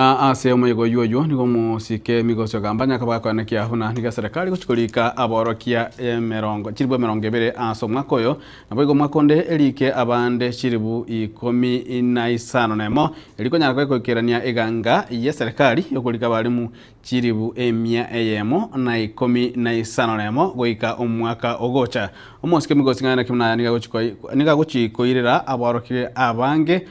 na ase omoyego yoyo nigo musike migoso gambanya kabakwana kia huna niga serikali guchikulika aborokia chiribu 20 aso mwakoyo naboigo mwakonde elike abande chiribu 15 nemo eliko nyarako ikokerania iganga ya serikali yokulika balimu chiribu emia eyemo na 15 nemo goika omwaka ogocha omosike migoso ngana kimna niga guchikoirira aborokia abange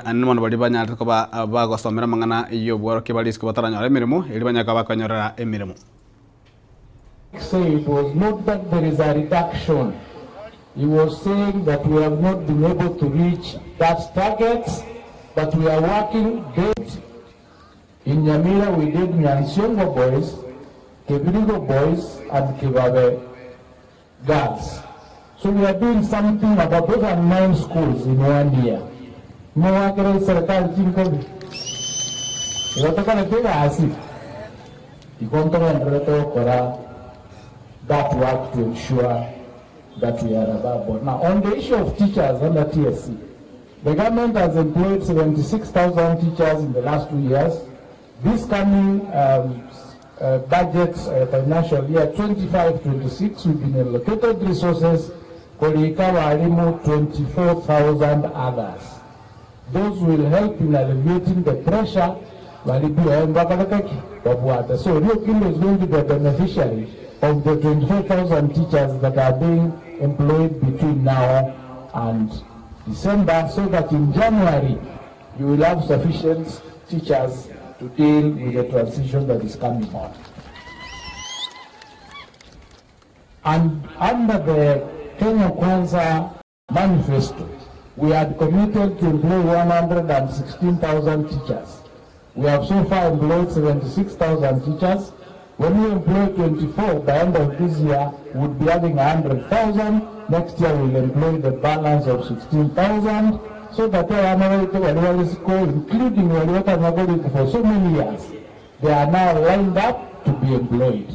animono bali banyalta ko bagosomera mangana iyo bworoke bali isko bataranya emirimo eli banyaka bakanyorera emirimo. Say it was not that there is a reduction. He was saying that we have not been able to reach that targets, but we are working daily. In Nyamira we did Nyansiongo boys, Kebirigo boys, and Kibabe girls. So we are doing something about those are 9 schools in 1 year. Mwakere serikali chini tega asi kora that work to ensure that we are above board. Now on the issue of teachers under TSC, the government has employed 76,000 teachers in the last 2 years. This coming budget financial year 25-26 we've been allocated resources for 24,000 others. Those will help in alleviating the pressure. So Rio Kindo is going to be the beneficiary of the 24,000 teachers that are being employed between now and December, so that in January you will have sufficient teachers to deal with the transition that is coming on. And under the Kenya Kwanza manifesto, we had committed to employ 116,000 teachers. We have so far employed 76,000 teachers. When we employ 24 by end of this year, we'll be having 100,000. Next year we'll employ the balance of 16,000. So that including for so many years, they are now lined up to be employed.